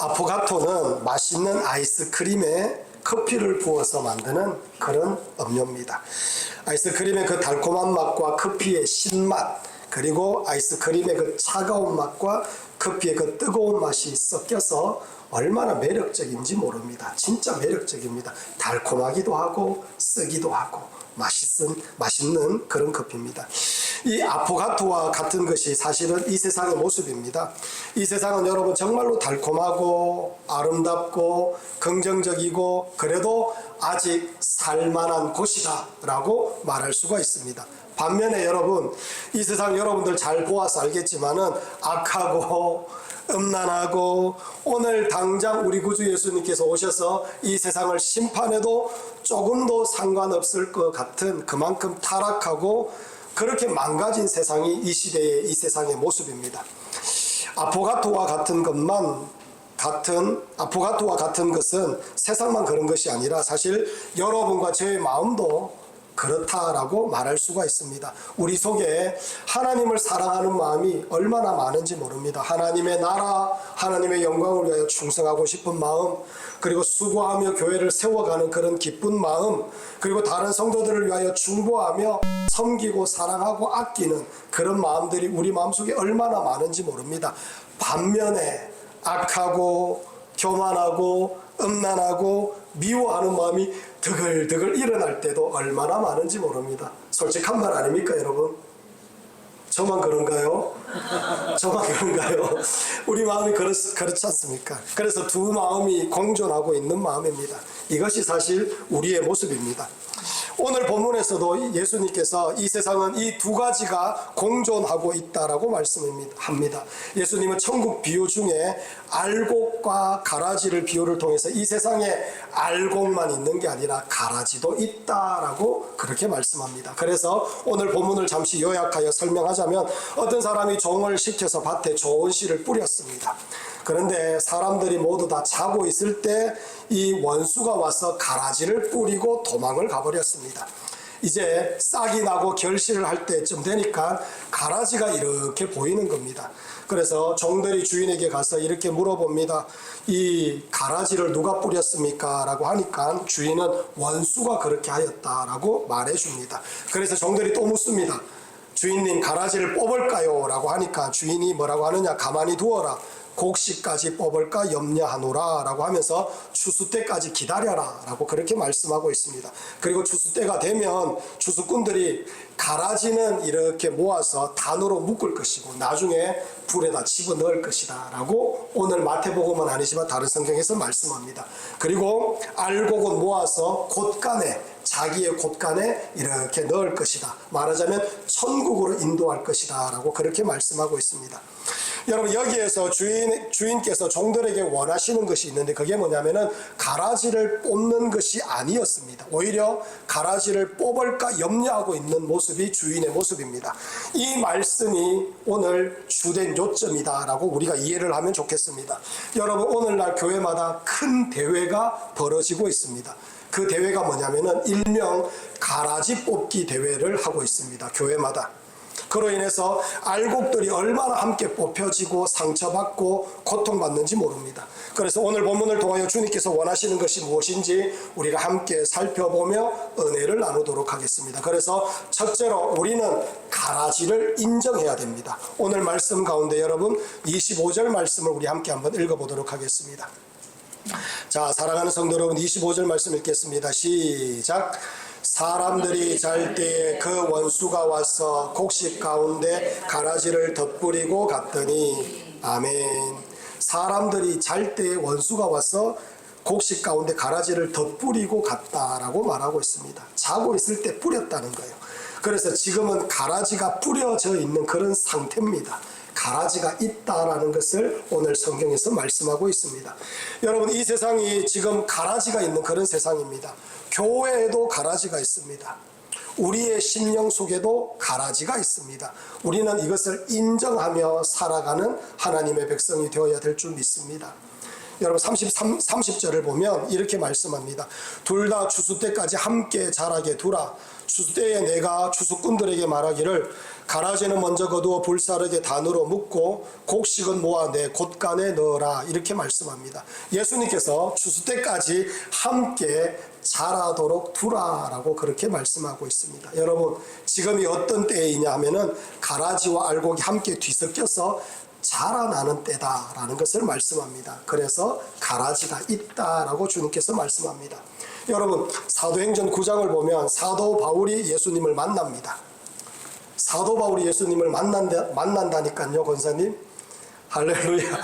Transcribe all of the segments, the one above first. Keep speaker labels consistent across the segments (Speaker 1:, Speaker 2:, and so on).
Speaker 1: 아포가토는 맛있는 아이스크림에 커피를 부어서 만드는 그런 음료입니다. 아이스크림의 그 달콤한 맛과 커피의 신맛, 그리고 아이스크림의 그 차가운 맛과 커피의 그 뜨거운 맛이 섞여서 얼마나 매력적인지 모릅니다. 진짜 매력적입니다. 달콤하기도 하고 쓰기도 하고 맛있는 그런 커피입니다. 이 아포가토와 같은 것이 사실은 이 세상의 모습입니다. 이 세상은 여러분 정말로 달콤하고 아름답고 긍정적이고 그래도 아직 살만한 곳이다 라고 말할 수가 있습니다. 반면에 여러분, 이 세상 여러분들 잘 보아서 알겠지만은 악하고 음란하고 오늘 당장 우리 구주 예수님께서 오셔서 이 세상을 심판해도 조금도 상관없을 것 같은 그만큼 타락하고 그렇게 망가진 세상이 이 시대의 이 세상의 모습입니다. 아포가토와 같은 것은 세상만 그런 것이 아니라 사실 여러분과 저의 마음도 그렇다라고 말할 수가 있습니다. 우리 속에 하나님을 사랑하는 마음이 얼마나 많은지 모릅니다. 하나님의 나라, 하나님의 영광을 위하여 충성하고 싶은 마음, 그리고 수고하며 교회를 세워가는 그런 기쁜 마음, 그리고 다른 성도들을 위하여 중보하며 섬기고 사랑하고 아끼는 그런 마음들이 우리 마음속에 얼마나 많은지 모릅니다. 반면에 악하고 교만하고 음란하고 미워하는 마음이 드글드글 일어날 때도 얼마나 많은지 모릅니다. 솔직한 말 아닙니까 여러분? 저만 그런가요? 저만 그런가요? 우리 마음이 그렇지 않습니까? 그래서 두 마음이 공존하고 있는 마음입니다. 이것이 사실 우리의 모습입니다. 오늘 본문에서도 예수님께서 이 세상은 이 두 가지가 공존하고 있다라고 말씀합니다. 예수님은 천국 비유 중에 알곡과 가라지를 비유를 통해서 이 세상에 알곡만 있는 게 아니라 가라지도 있다라고 그렇게 말씀합니다. 그래서 오늘 본문을 잠시 요약하여 설명하자면 어떤 사람이 종을 시켜서 밭에 좋은 씨를 뿌렸습니다. 그런데 사람들이 모두 다 자고 있을 때 이 원수가 와서 가라지를 뿌리고 도망을 가버렸습니다. 이제 싹이 나고 결실을 할 때쯤 되니까 가라지가 이렇게 보이는 겁니다. 그래서 종들이 주인에게 가서 이렇게 물어봅니다. 이 가라지를 누가 뿌렸습니까? 라고 하니까 주인은 원수가 그렇게 하였다라고 말해줍니다. 그래서 종들이 또 묻습니다. 주인님, 가라지를 뽑을까요? 라고 하니까 주인이 뭐라고 하느냐? 가만히 두어라. 곡식까지 뽑을까 염려하노라 라고 하면서 추수 때까지 기다려라 라고 그렇게 말씀하고 있습니다. 그리고 추수 때가 되면 추수꾼들이 가라지는 이렇게 모아서 단으로 묶을 것이고 나중에 불에다 집어넣을 것이다 라고 오늘 마태복음은 아니지만 다른 성경에서 말씀합니다. 그리고 알곡은 모아서 곳간에 자기의 곳간에 이렇게 넣을 것이다. 말하자면 천국으로 인도할 것이다 라고 그렇게 말씀하고 있습니다. 여러분, 여기에서 주인께서 종들에게 원하시는 것이 있는데 그게 뭐냐면은 가라지를 뽑는 것이 아니었습니다. 오히려 가라지를 뽑을까 염려하고 있는 모습이 주인의 모습입니다. 이 말씀이 오늘 주된 요점이다 라고 우리가 이해를 하면 좋겠습니다. 여러분, 오늘날 교회마다 큰 대회가 벌어지고 있습니다. 그 대회가 뭐냐면은 일명 가라지 뽑기 대회를 하고 있습니다. 교회마다. 그로 인해서 알곡들이 얼마나 함께 뽑혀지고 상처받고 고통받는지 모릅니다. 그래서 오늘 본문을 통하여 주님께서 원하시는 것이 무엇인지 우리가 함께 살펴보며 은혜를 나누도록 하겠습니다. 그래서 첫째로 우리는 가라지를 인정해야 됩니다. 오늘 말씀 가운데 여러분 25절 말씀을 우리 함께 한번 읽어보도록 하겠습니다. 자, 사랑하는 성도 여러분, 25절 말씀 읽겠습니다. 시작. 사람들이 잘 때에 그 원수가 와서 곡식 가운데 가라지를 덧뿌리고 갔더니. 아멘. 사람들이 잘 때에 원수가 와서 곡식 가운데 가라지를 덧뿌리고 갔다라고 말하고 있습니다. 자고 있을 때 뿌렸다는 거예요. 그래서 지금은 가라지가 뿌려져 있는 그런 상태입니다. 가라지가 있다라는 것을 오늘 성경에서 말씀하고 있습니다. 여러분, 이 세상이 지금 가라지가 있는 그런 세상입니다. 교회에도 가라지가 있습니다. 우리의 심령 속에도 가라지가 있습니다. 우리는 이것을 인정하며 살아가는 하나님의 백성이 되어야 될 줄 믿습니다. 여러분 30절을 보면 이렇게 말씀합니다. 둘 다 추수 때까지 함께 자라게 두라. 추수 때에 내가 추수꾼들에게 말하기를 가라지는 먼저 거두어 불사르게 단으로 묶고 곡식은 모아 내 곶간에 넣어라. 이렇게 말씀합니다. 예수님께서 추수 때까지 함께 자라도록 두라라고 그렇게 말씀하고 있습니다. 여러분, 지금이 어떤 때이냐 하면은 가라지와 알곡이 함께 뒤섞여서 자라나는 때다라는 것을 말씀합니다. 그래서 가라지가 있다라고 주님께서 말씀합니다. 여러분, 사도행전 9장을 보면 사도 바울이 예수님을 만납니다. 사도 바울이 예수님을 만난다니까요, 권사님. 할렐루야.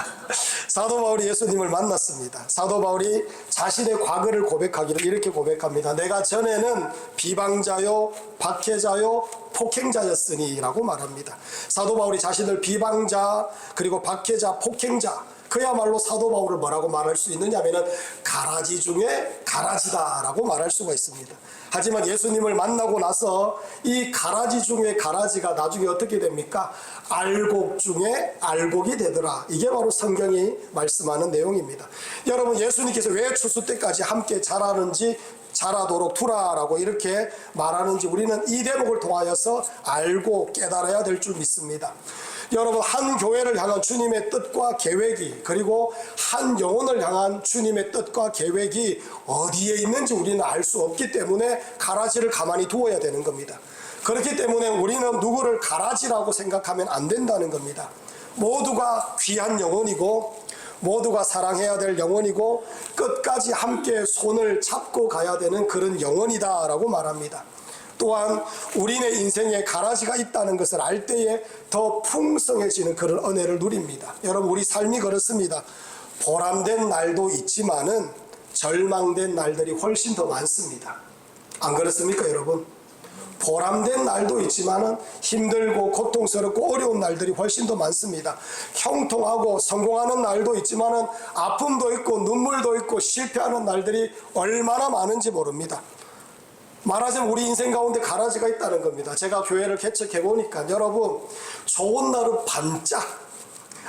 Speaker 1: 사도 바울이 예수님을 만났습니다. 사도 바울이 자신의 과거를 고백하기를 이렇게 고백합니다. 내가 전에는 비방자요, 박해자요, 폭행자였으니 라고 말합니다. 사도 바울이 자신을 비방자, 그리고 박해자, 폭행자, 그야말로 사도 바울을 뭐라고 말할 수 있느냐 하면은 가라지 중에 가라지다라고 말할 수가 있습니다. 하지만 예수님을 만나고 나서 이 가라지 중에 가라지가 나중에 어떻게 됩니까? 알곡 중에 알곡이 되더라. 이게 바로 성경이 말씀하는 내용입니다. 여러분, 예수님께서 왜 추수 때까지 함께 자라도록 두라라고 이렇게 말하는지 우리는 이 대목을 통하여서 알고 깨달아야 될 줄 믿습니다. 여러분, 한 교회를 향한 주님의 뜻과 계획이, 그리고 한 영혼을 향한 주님의 뜻과 계획이 어디에 있는지 우리는 알 수 없기 때문에 가라지를 가만히 두어야 되는 겁니다. 그렇기 때문에 우리는 누구를 가라지라고 생각하면 안 된다는 겁니다. 모두가 귀한 영혼이고 모두가 사랑해야 될 영혼이고 끝까지 함께 손을 잡고 가야 되는 그런 영혼이다라고 말합니다. 또한 우리의 인생에 가라지가 있다는 것을 알 때에 더 풍성해지는 그런 은혜를 누립니다. 여러분, 우리 삶이 그렇습니다. 보람된 날도 있지만은 절망된 날들이 훨씬 더 많습니다. 안 그렇습니까, 여러분? 보람된 날도 있지만은 힘들고 고통스럽고 어려운 날들이 훨씬 더 많습니다. 형통하고 성공하는 날도 있지만은 아픔도 있고 눈물도 있고 실패하는 날들이 얼마나 많은지 모릅니다. 말하자면 우리 인생 가운데 가라지가 있다는 겁니다. 제가 교회를 개척해 보니까 여러분, 좋은 날은 반짝,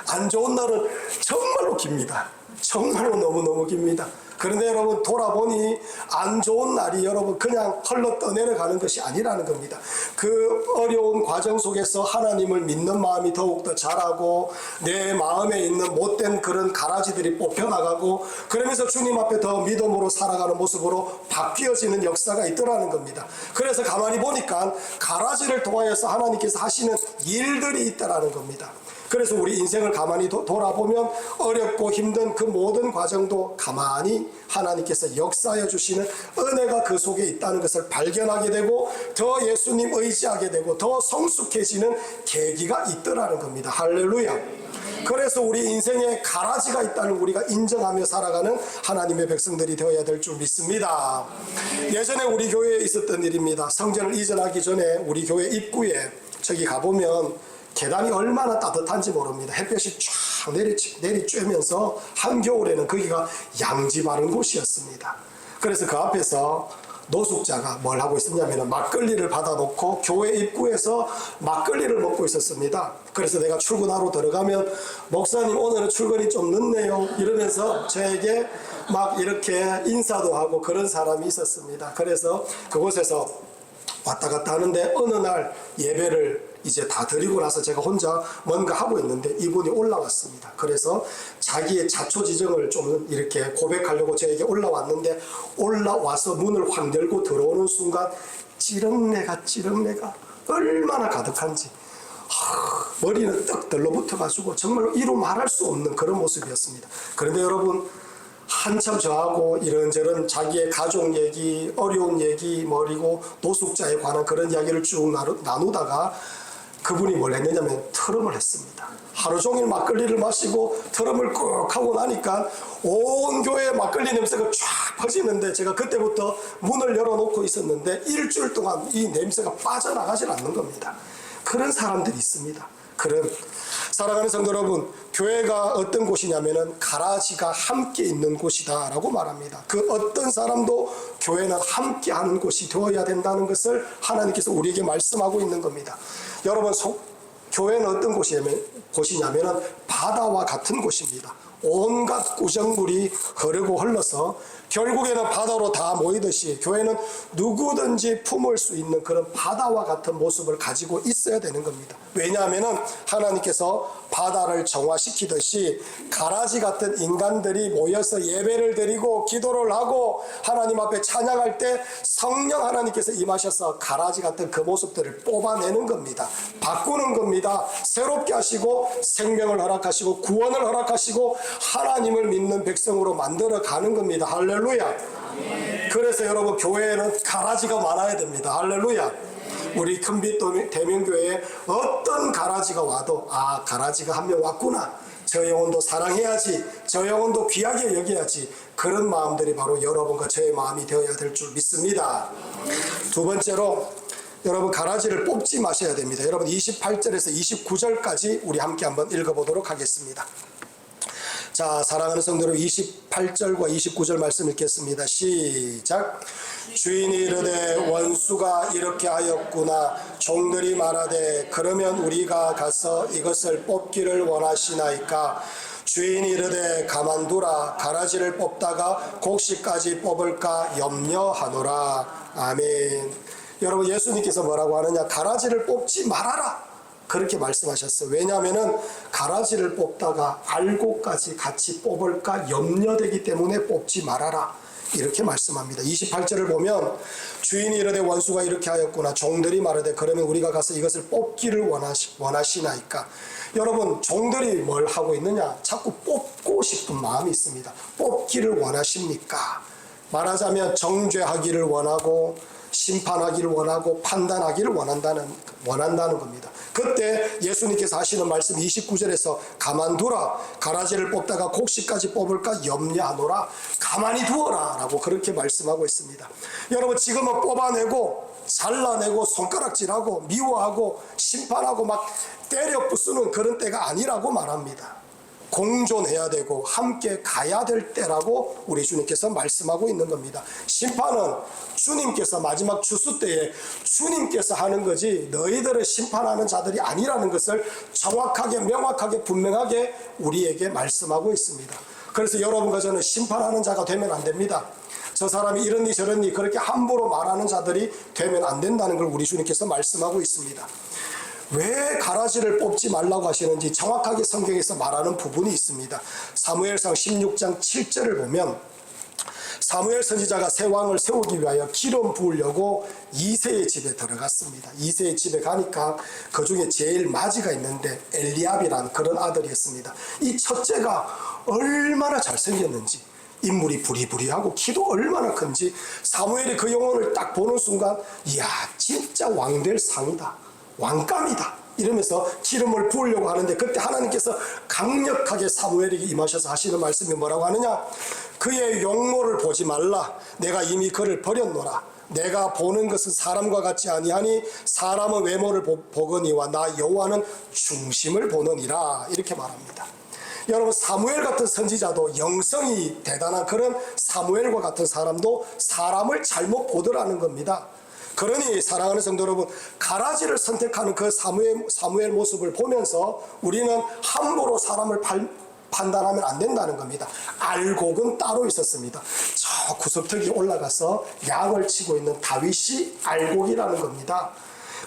Speaker 1: 안 좋은 날은 정말로 깁니다. 정말로 너무너무 깁니다. 그런데 여러분, 돌아보니 안 좋은 날이 여러분 그냥 흘러 떠내려가는 것이 아니라는 겁니다. 그 어려운 과정 속에서 하나님을 믿는 마음이 더욱더 자라고 내 마음에 있는 못된 그런 가라지들이 뽑혀나가고 그러면서 주님 앞에 더 믿음으로 살아가는 모습으로 바뀌어지는 역사가 있더라는 겁니다. 그래서 가만히 보니까 가라지를 통하여서 하나님께서 하시는 일들이 있다라는 겁니다. 그래서 우리 인생을 가만히 돌아보면 어렵고 힘든 그 모든 과정도 가만히 하나님께서 역사해 주시는 은혜가 그 속에 있다는 것을 발견하게 되고 더 예수님 의지하게 되고 더 성숙해지는 계기가 있더라는 겁니다. 할렐루야. 그래서 우리 인생에 가라지가 있다는 우리가 인정하며 살아가는 하나님의 백성들이 되어야 될 줄 믿습니다. 예전에 우리 교회에 있었던 일입니다. 성전을 이전하기 전에 우리 교회 입구에 저기 가보면 계단이 얼마나 따뜻한지 모릅니다. 햇볕이 쫙 내리쬐면서 한겨울에는 거기가 양지 바른 곳이었습니다. 그래서 그 앞에서 노숙자가 뭘 하고 있었냐면 막걸리를 받아놓고 교회 입구에서 막걸리를 먹고 있었습니다. 그래서 내가 출근하러 들어가면 목사님 오늘은 출근이 좀 늦네요 이러면서 저에게 막 이렇게 인사도 하고 그런 사람이 있었습니다. 그래서 그곳에서 왔다 갔다 하는데 어느 날 예배를 이제 다 드리고 나서 제가 혼자 뭔가 하고 있는데 이분이 올라왔습니다. 그래서 자기의 자초지정을 좀 이렇게 고백하려고 저에게 올라왔는데 올라와서 문을 확 열고 들어오는 순간 찌렁내가 얼마나 가득한지 머리는 떡 들러붙어가지고 정말로 이루 말할 수 없는 그런 모습이었습니다. 그런데 여러분, 한참 저하고 이런저런 자기의 가족 얘기, 어려운 얘기, 그리고 노숙자에 관한 그런 이야기를 쭉 나누다가 그분이 뭘 했느냐면 트럼을 했습니다. 하루 종일 막걸리를 마시고 트럼을 꾹 하고 나니까 온 교회에 막걸리 냄새가 쫙 퍼지는데 제가 그때부터 문을 열어놓고 있었는데 일주일 동안 이 냄새가 빠져나가질 않는 겁니다. 그런 사람들이 있습니다. 그런 사랑하는 성도 여러분, 교회가 어떤 곳이냐면은 가라지가 함께 있는 곳이다 라고 말합니다. 그 어떤 사람도 교회는 함께 하는 곳이 되어야 된다는 것을 하나님께서 우리에게 말씀하고 있는 겁니다. 여러분, 교회는 어떤 곳이냐면 바다와 같은 곳입니다. 온갖 구정물이 흐르고 흘러서 결국에는 바다로 다 모이듯이 교회는 누구든지 품을 수 있는 그런 바다와 같은 모습을 가지고 있어야 되는 겁니다. 왜냐하면 하나님께서 바다를 정화시키듯이 가라지 같은 인간들이 모여서 예배를 드리고 기도를 하고 하나님 앞에 찬양할 때 성령 하나님께서 임하셔서 가라지 같은 그 모습들을 뽑아내는 겁니다. 바꾸는 겁니다. 새롭게 하시고 생명을 허락하시고 구원을 허락하시고 하나님을 믿는 백성으로 만들어 가는 겁니다. 할렐루야. 그래서 여러분, 교회에는 가라지가 많아야 됩니다. 할렐루야. 우리 큰빛 대명교회에 어떤 가라지가 와도 가라지가 한 명 왔구나, 저 영혼도 사랑해야지, 저 영혼도 귀하게 여겨야지, 그런 마음들이 바로 여러분과 저의 마음이 되어야 될 줄 믿습니다. 두 번째로, 여러분, 가라지를 뽑지 마셔야 됩니다. 여러분, 28절에서 29절까지 우리 함께 한번 읽어보도록 하겠습니다. 자, 사랑하는 성도들, 28절과 29절 말씀 읽겠습니다. 시작. 주인이 이르되 원수가 이렇게 하였구나. 종들이 말하되 그러면 우리가 가서 이것을 뽑기를 원하시나이까. 주인이 이르되 가만두라. 가라지를 뽑다가 곡식까지 뽑을까 염려하노라. 아멘. 여러분, 예수님께서 뭐라고 하느냐? 가라지를 뽑지 말아라, 그렇게 말씀하셨어요. 왜냐하면 가라지를 뽑다가 알곡까지 같이 뽑을까 염려되기 때문에 뽑지 말아라, 이렇게 말씀합니다. 28절을 보면 주인이 이르되 원수가 이렇게 하였구나. 종들이 말하되 그러면 우리가 가서 이것을 뽑기를 원하시나이까. 여러분, 종들이 뭘 하고 있느냐? 자꾸 뽑고 싶은 마음이 있습니다. 뽑기를 원하십니까? 말하자면 정죄하기를 원하고 심판하기를 원하고 판단하기를 원한다는 겁니다. 그때 예수님께서 하시는 말씀 29절에서 가만두라. 가라지를 뽑다가 곡식까지 뽑을까 염려하노라. 가만히 두어라 라고 그렇게 말씀하고 있습니다. 여러분, 지금은 뽑아내고 잘라내고 손가락질하고 미워하고 심판하고 막 때려 부수는 그런 때가 아니라고 말합니다. 공존해야 되고 함께 가야 될 때라고 우리 주님께서 말씀하고 있는 겁니다. 심판은 주님께서 마지막 주수 때에 주님께서 하는 거지 너희들을 심판하는 자들이 아니라는 것을 정확하게 명확하게 분명하게 우리에게 말씀하고 있습니다. 그래서 여러분과 저는 심판하는 자가 되면 안 됩니다. 저 사람이 이러니 저러니 그렇게 함부로 말하는 자들이 되면 안 된다는 걸 우리 주님께서 말씀하고 있습니다. 왜 가라지를 뽑지 말라고 하시는지 정확하게 성경에서 말하는 부분이 있습니다. 사무엘상 16장 7절을 보면 사무엘 선지자가 새 왕을 세우기 위하여 기름 부으려고 이새의 집에 들어갔습니다. 이새의 집에 가니까 그 중에 제일 마지가 있는데 엘리압이라는 그런 아들이었습니다. 이 첫째가 얼마나 잘생겼는지, 인물이 부리부리하고 키도 얼마나 큰지, 사무엘이 그 영혼을 딱 보는 순간 이야, 진짜 왕될 상이다, 왕감이다 이러면서 기름을 부으려고 하는데, 그때 하나님께서 강력하게 사무엘에게 임하셔서 하시는 말씀이 뭐라고 하느냐? 그의 용모를 보지 말라. 내가 이미 그를 버렸노라. 내가 보는 것은 사람과 같지 아니하니 사람은 외모를 보거니와 나 여호와는 중심을 보느니라, 이렇게 말합니다. 여러분, 사무엘 같은 선지자도, 영성이 대단한 그런 사무엘과 같은 사람도 사람을 잘못 보더라는 겁니다. 그러니 사랑하는 성도 여러분, 가라지를 선택하는 그 사무엘 모습을 보면서 우리는 함부로 사람을 판단하면 안 된다는 겁니다. 알곡은 따로 있었습니다. 저 구석턱이 올라가서 양을 치고 있는 다윗이 알곡이라는 겁니다.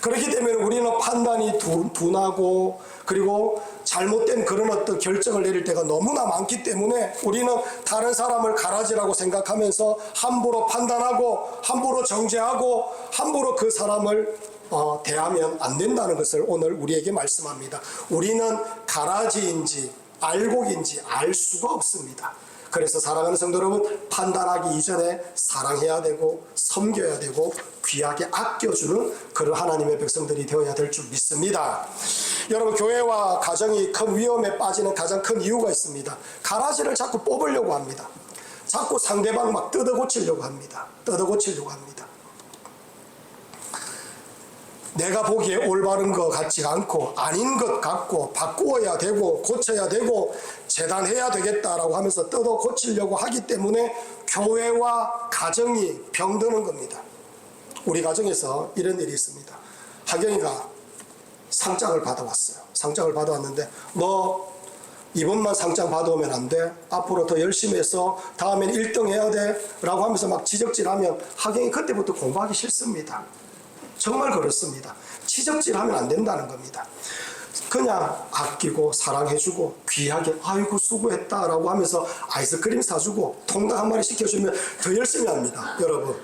Speaker 1: 그렇기 때문에 우리는 판단이 둔하고 그리고 잘못된 그런 어떤 결정을 내릴 때가 너무나 많기 때문에 우리는 다른 사람을 가라지라고 생각하면서 함부로 판단하고 함부로 정죄하고 함부로 그 사람을 대하면 안 된다는 것을 오늘 우리에게 말씀합니다. 우리는 가라지인지 알곡인지 알 수가 없습니다. 그래서 사랑하는 성도 여러분, 판단하기 이전에 사랑해야 되고 섬겨야 되고 귀하게 아껴주는 그런 하나님의 백성들이 되어야 될 줄 믿습니다. 여러분, 교회와 가정이 큰 위험에 빠지는 가장 큰 이유가 있습니다. 가라지를 자꾸 뽑으려고 합니다. 자꾸 상대방 막 뜯어고치려고 합니다. 내가 보기에 올바른 것 같지 않고 아닌 것 같고 바꾸어야 되고 고쳐야 되고 재단해야 되겠다라고 하면서 뜯어 고치려고 하기 때문에 교회와 가정이 병드는 겁니다. 우리 가정에서 이런 일이 있습니다. 하경이가 상장을 받아왔어요. 상장을 받아왔는데 너 이번만 상장 받아오면 안 돼. 앞으로 더 열심히 해서 다음엔 1등 해야 돼. 라고 하면서 막 지적질하면 하경이 그때부터 공부하기 싫습니다. 정말 그렇습니다. 지적질하면 안 된다는 겁니다. 그냥 아끼고 사랑해주고 귀하게 아이고 수고했다 라고 하면서 아이스크림 사주고 통닭 한 마리 시켜주면 더 열심히 합니다. 여러분,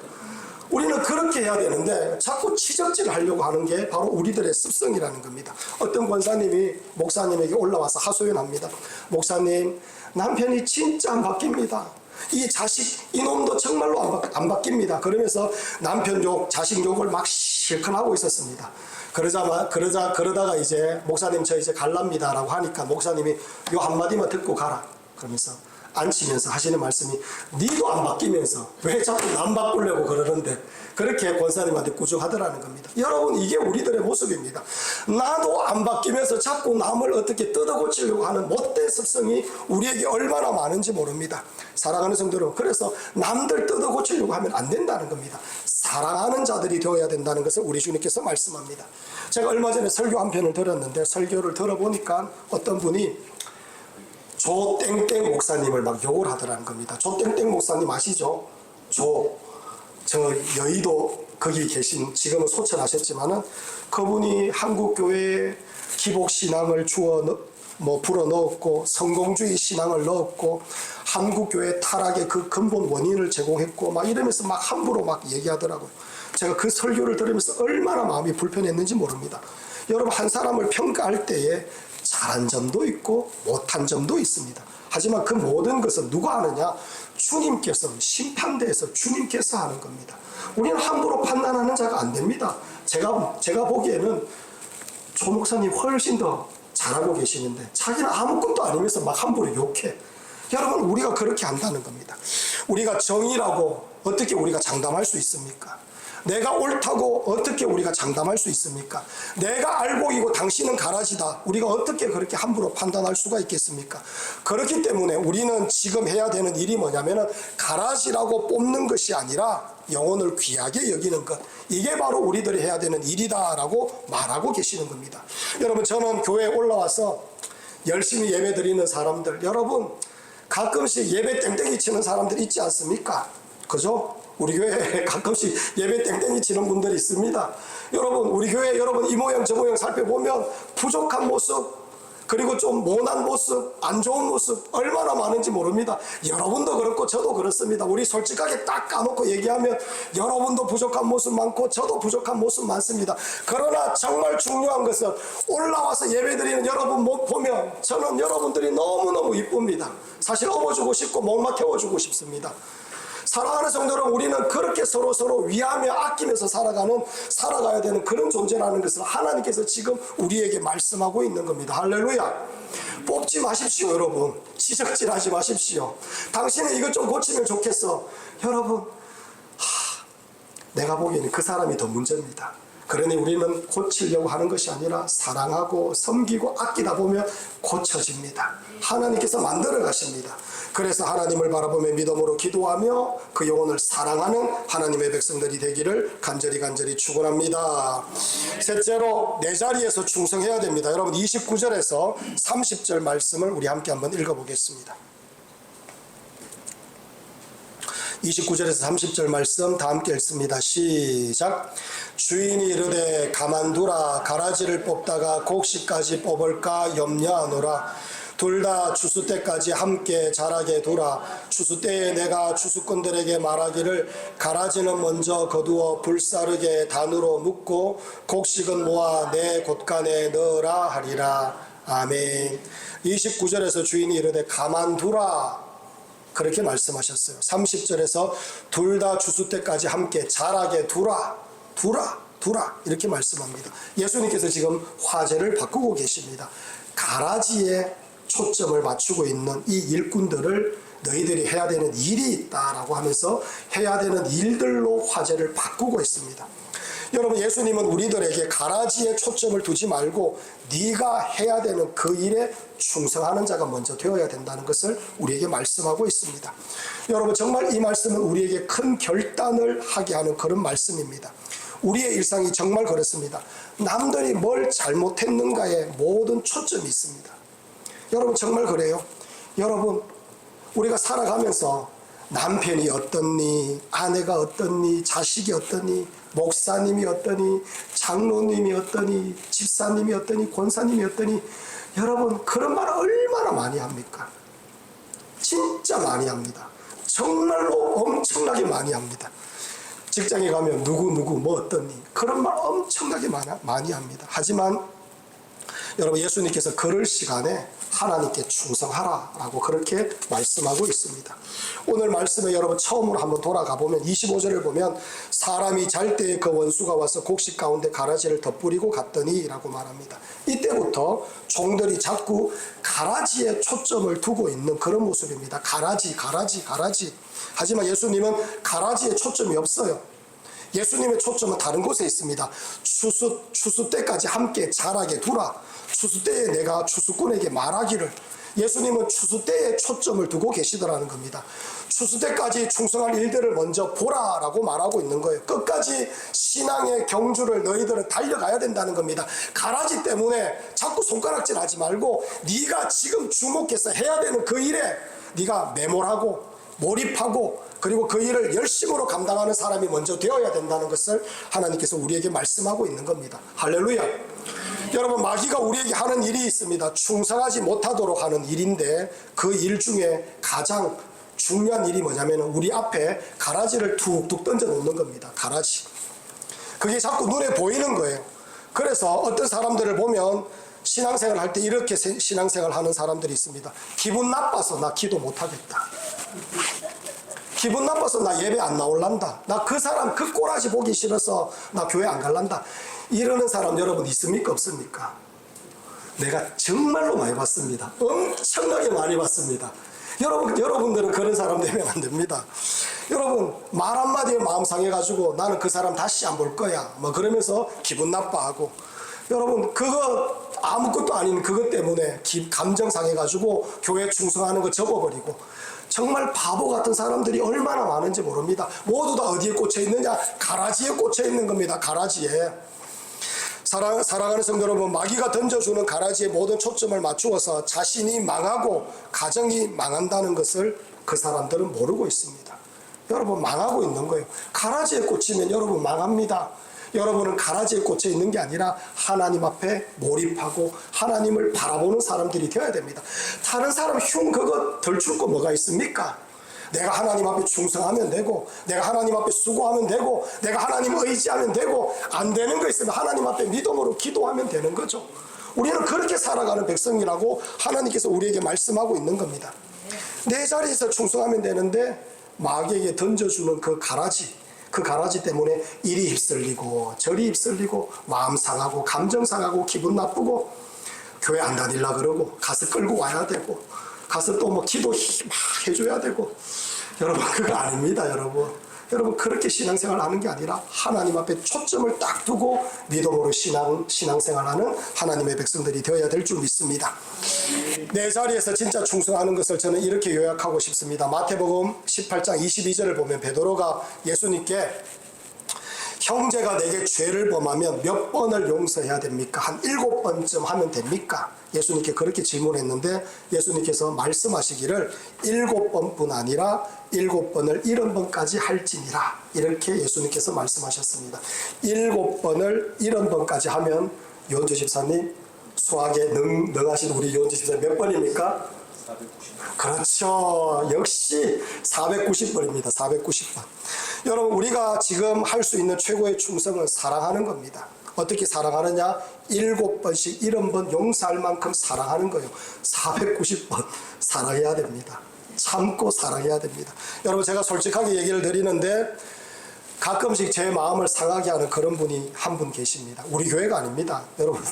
Speaker 1: 우리는 그렇게 해야 되는데 자꾸 지적질을 하려고 하는 게 바로 우리들의 습성이라는 겁니다. 어떤 권사님이 목사님에게 올라와서 하소연합니다. 목사님, 남편이 진짜 안 바뀝니다. 이 자식 이놈도 정말로 안 바뀝니다. 그러면서 남편 욕, 자식 욕을 막 실컷 하고 있었습니다. 그러다가 이제 목사님 저 이제 갈랍니다 라고 하니까 목사님이 요 한마디만 듣고 가라 그러면서 앉히면서 하시는 말씀이 니도 안 바뀌면서 왜 자꾸 남 바꾸려고 그러는데, 그렇게 권사님한테 꾸중하더라는 겁니다. 여러분, 이게 우리들의 모습입니다. 나도 안 바뀌면서 자꾸 남을 어떻게 뜯어고치려고 하는 못된 습성이 우리에게 얼마나 많은지 모릅니다. 사랑하는 성도 여러분, 그래서 남들 뜯어고치려고 하면 안 된다는 겁니다. 사랑하는 자들이 되어야 된다는 것을 우리 주님께서 말씀합니다. 제가 얼마 전에 설교 한 편을 들었는데, 설교를 들어보니까 어떤 분이 조땡땡 목사님을 막 욕을 하더라는 겁니다. 조땡땡 목사님 아시죠? 저 여의도 거기 계신, 지금은 소천하셨지만은 그분이 한국교회에 기복신앙을 불어넣었고 성공주의 신앙을 넣었고 한국교회 타락의 그 근본 원인을 제공했고 막 이러면서 막 함부로 막 얘기하더라고요. 제가 그 설교를 들으면서 얼마나 마음이 불편했는지 모릅니다. 여러분, 한 사람을 평가할 때에 잘한 점도 있고 못한 점도 있습니다. 하지만 그 모든 것은 누가 하느냐? 주님께서, 심판대에서 주님께서 하는 겁니다. 우리는 함부로 판단하는 자가 안 됩니다. 제가 보기에는 조 목사님 훨씬 더 잘하고 계시는데 자기는 아무것도 아니면서 막 함부로 욕해. 여러분, 우리가 그렇게 한다는 겁니다. 우리가 정의라고 어떻게 우리가 장담할 수 있습니까? 내가 옳다고 어떻게 우리가 장담할 수 있습니까? 내가 알고이고 당신은 가라지다. 우리가 어떻게 그렇게 함부로 판단할 수가 있겠습니까? 그렇기 때문에 우리는 지금 해야 되는 일이 뭐냐면은 가라지라고 뽑는 것이 아니라 영혼을 귀하게 여기는 것. 이게 바로 우리들이 해야 되는 일이다라고 말하고 계시는 겁니다. 여러분, 저는 교회에 올라와서 열심히 예배 드리는 사람들, 여러분 가끔씩 예배 땡땡이 치는 사람들 있지 않습니까? 그죠? 우리 교회에 가끔씩 예배 땡땡이 치는 분들이 있습니다. 여러분, 우리 교회 여러분 이 모양 저 모양 살펴보면 부족한 모습, 그리고 좀 모난 모습, 안 좋은 모습 얼마나 많은지 모릅니다. 여러분도 그렇고 저도 그렇습니다. 우리 솔직하게 딱 까놓고 얘기하면 여러분도 부족한 모습 많고 저도 부족한 모습 많습니다. 그러나 정말 중요한 것은 올라와서 예배드리는 여러분 못 보면 저는 여러분들이 너무너무 이쁩니다. 사실 업어주고 싶고 목마 태워주고 싶습니다. 사랑하는 성도 여러분, 우리는 그렇게 서로 위하며 아끼면서 살아가야 되는 그런 존재라는 것을 하나님께서 지금 우리에게 말씀하고 있는 겁니다. 할렐루야. 뽑지 마십시오. 여러분, 지적질하지 마십시오. 당신은 이것 좀 고치면 좋겠어. 여러분, 내가 보기에는 그 사람이 더 문제입니다. 그러니 우리는 고치려고 하는 것이 아니라 사랑하고 섬기고 아끼다 보면 고쳐집니다. 하나님께서 만들어 가십니다. 그래서 하나님을 바라보며 믿음으로 기도하며 그 영혼을 사랑하는 하나님의 백성들이 되기를 간절히 축원합니다. 셋째로, 내 자리에서 충성해야 됩니다. 여러분, 29절에서 30절 말씀을 우리 함께 한번 읽어보겠습니다. 29절에서 30절 말씀 다 함께 읽습니다. 시작. 주인이 이르되 가만두라. 가라지를 뽑다가 곡식까지 뽑을까 염려하노라. 둘 다 추수 때까지 함께 자라게 두라. 추수 때에 내가 추수꾼들에게 말하기를 가라지는 먼저 거두어 불사르게 단으로 묶고 곡식은 모아 내 곳간에 넣으라 하리라. 아멘. 29절에서 주인이 이르되 가만두라. 그렇게 말씀하셨어요. 30절에서 둘 다 추수 때까지 함께 자라게 두라 이렇게 말씀합니다. 예수님께서 지금 화제를 바꾸고 계십니다. 가라지에 초점을 맞추고 있는 이 일꾼들을 너희들이 해야 되는 일이 있다라고 하면서 해야 되는 일들로 화제를 바꾸고 있습니다. 여러분, 예수님은 우리들에게 가라지에 초점을 두지 말고 네가 해야 되는 그 일에 충성하는 자가 먼저 되어야 된다는 것을 우리에게 말씀하고 있습니다. 여러분, 정말 이 말씀은 우리에게 큰 결단을 하게 하는 그런 말씀입니다. 우리의 일상이 정말 그렇습니다. 남들이 뭘 잘못했는가에 모든 초점이 있습니다. 여러분 정말 그래요. 여러분 우리가 살아가면서 남편이 어떻니, 아내가 어떻니, 자식이 어떠니, 목사님이 어떠니, 장로님이 어떠니, 집사님이 어떠니, 권사님이 어떠니, 여러분 그런 말 얼마나 많이 합니까? 진짜 많이 합니다. 정말로 엄청나게 많이 합니다. 직장에 가면 누구 뭐 어떠니 그런 말 엄청나게 많이 합니다. 하지만 여러분 예수님께서 그럴 시간에 하나님께 충성하라라고 그렇게 말씀하고 있습니다. 오늘 말씀에 여러분 처음으로 한번 돌아가 보면 25절을 보면 사람이 잘 때에 그 원수가 와서 곡식 가운데 가라지를 덧뿌리고 갔더니 라고 말합니다. 이때부터 종들이 자꾸 가라지에 초점을 두고 있는 그런 모습입니다. 가라지. 하지만 예수님은 가라지에 초점이 없어요. 예수님의 초점은 다른 곳에 있습니다. 추수 때까지 함께 자라게 두라. 추수 때에 내가 추수꾼에게 말하기를. 예수님은 추수 때에 초점을 두고 계시더라는 겁니다. 추수 때까지 충성할 일들을 먼저 보라라고 말하고 있는 거예요. 끝까지 신앙의 경주를 너희들은 달려가야 된다는 겁니다. 가라지 때문에 자꾸 손가락질 하지 말고 네가 지금 주목해서 해야 되는 그 일에 네가 매몰하고 몰입하고 그리고 그 일을 열심으로 감당하는 사람이 먼저 되어야 된다는 것을 하나님께서 우리에게 말씀하고 있는 겁니다. 할렐루야. 여러분 마귀가 우리에게 하는 일이 있습니다. 충성하지 못하도록 하는 일인데 그 일 중에 가장 중요한 일이 뭐냐면 우리 앞에 가라지를 툭툭 던져 놓는 겁니다. 가라지. 그게 자꾸 눈에 보이는 거예요. 그래서 어떤 사람들을 보면 신앙생활 할 때 이렇게 신앙생활 하는 사람들이 있습니다. 기분 나빠서 나 기도 못하겠다. 기분 나빠서 나 예배 안 나올란다. 나 그 사람 그 꼬라지 보기 싫어서 나 교회 안 갈란다. 이러는 사람 여러분 있습니까 없습니까? 내가 정말로 많이 봤습니다. 엄청나게 많이 봤습니다. 여러분들은 그런 사람 되면 안 됩니다. 여러분 말 한마디에 마음 상해가지고 나는 그 사람 다시 안 볼 거야 뭐 그러면서 기분 나빠하고, 여러분 그거 아무것도 아닌 그것 때문에 감정 상해가지고 교회 충성하는 거 접어버리고, 정말 바보 같은 사람들이 얼마나 많은지 모릅니다. 모두 다 어디에 꽂혀 있느냐? 가라지에 꽂혀 있는 겁니다. 가라지에. 사랑하는 성도 여러분, 마귀가 던져주는 가라지에 모든 초점을 맞추어서 자신이 망하고 가정이 망한다는 것을 그 사람들은 모르고 있습니다. 여러분 망하고 있는 거예요. 가라지에 꽂히면 여러분 망합니다. 여러분은 가라지에 꽂혀 있는 게 아니라 하나님 앞에 몰입하고 하나님을 바라보는 사람들이 되어야 됩니다. 다른 사람 흉 그거 덜 줄 거 뭐가 있습니까? 내가 하나님 앞에 충성하면 되고, 내가 하나님 앞에 수고하면 되고, 내가 하나님 의지하면 되고, 안 되는 거 있으면 하나님 앞에 믿음으로 기도하면 되는 거죠. 우리는 그렇게 살아가는 백성이라고 하나님께서 우리에게 말씀하고 있는 겁니다. 내 자리에서 충성하면 되는데 마귀에게 던져주는 그 가라지 때문에 이리 휩쓸리고 저리 휩쓸리고 마음 상하고 감정 상하고 기분 나쁘고 교회 안 다닐라 그러고 가서 끌고 와야 되고 가서 또 뭐 기도 막 해줘야 되고, 여러분 그거 아닙니다. 여러분 그렇게 신앙생활 하는 게 아니라 하나님 앞에 초점을 딱 두고 믿음으로 신앙생활하는 하나님의 백성들이 되어야 될 줄 믿습니다. 내 자리에서 진짜 충성하는 것을 저는 이렇게 요약하고 싶습니다. 마태복음 18장 22절을 보면 베드로가 예수님께 형제가 내게 죄를 범하면 몇 번을 용서해야 됩니까? 한 7번쯤 하면 됩니까? 예수님께 그렇게 질문했는데 예수님께서 말씀하시기를 7번뿐 아니라 7번을 70번까지 할지니라, 이렇게 예수님께서 말씀하셨습니다. 7번을 70번까지 하면 요한주 집사님 수학에 능하신 우리 요한주 집사님 몇 번입니까? 490번. 그렇죠. 역시 490번입니다. 490번. 여러분 우리가 지금 할 수 있는 최고의 충성은 사랑하는 겁니다. 어떻게 사랑하느냐? 7번씩 70번 용서할 만큼 사랑하는 거예요. 490번 사랑해야 됩니다. 참고 사랑해야 됩니다. 여러분 제가 솔직하게 얘기를 드리는데 가끔씩 제 마음을 상하게 하는 그런 분이 한 분 계십니다. 우리 교회가 아닙니다. 여러분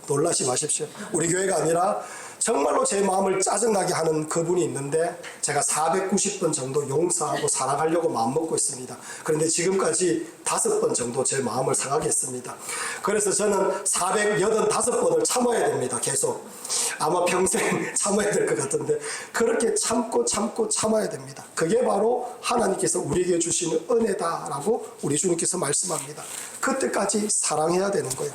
Speaker 1: 놀라지 마십시오. 우리 교회가 아니라 정말로 제 마음을 짜증나게 하는 그분이 있는데 제가 490번 정도 용서하고 사랑하려고 마음먹고 있습니다. 그런데 지금까지 5번 정도 제 마음을 상하게 했습니다. 그래서 저는 485번을 참아야 됩니다. 계속. 아마 평생 참아야 될 것 같은데 그렇게 참고 참아야 됩니다. 그게 바로 하나님께서 우리에게 주시는 은혜다라고 우리 주님께서 말씀합니다. 그때까지 사랑해야 되는 거예요.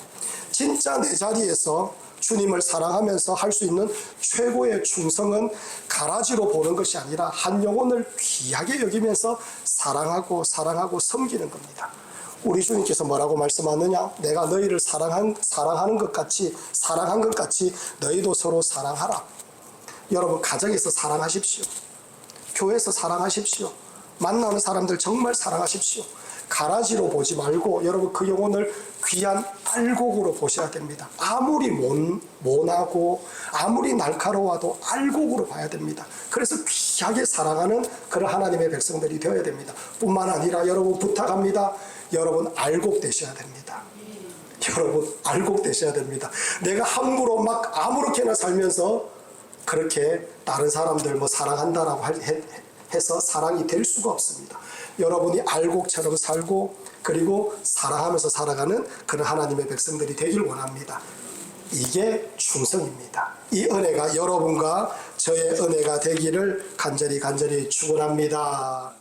Speaker 1: 진짜 내 자리에서 주님을 사랑하면서 할 수 있는 최고의 충성은 가라지로 보는 것이 아니라 한 영혼을 귀하게 여기면서 사랑하고 섬기는 겁니다. 우리 주님께서 뭐라고 말씀하느냐? 내가 너희를 사랑한 것 같이 너희도 서로 사랑하라. 여러분 가정에서 사랑하십시오. 교회에서 사랑하십시오. 만나는 사람들 정말 사랑하십시오. 가라지로 보지 말고 여러분 그 영혼을 귀한 알곡으로 보셔야 됩니다. 아무리 모나고 아무리 날카로워도 알곡으로 봐야 됩니다. 그래서 귀하게 사랑하는 그런 하나님의 백성들이 되어야 됩니다. 뿐만 아니라 여러분 부탁합니다. 여러분 알곡 되셔야 됩니다. 여러분 알곡 되셔야 됩니다. 내가 함부로 막 아무렇게나 살면서 그렇게 다른 사람들 뭐 사랑한다라고 해서 사랑이 될 수가 없습니다. 여러분이 알곡처럼 살고 그리고 사랑하면서 살아가는 그런 하나님의 백성들이 되길 원합니다. 이게 충성입니다. 이 은혜가 여러분과 저의 은혜가 되기를 간절히 축원합니다.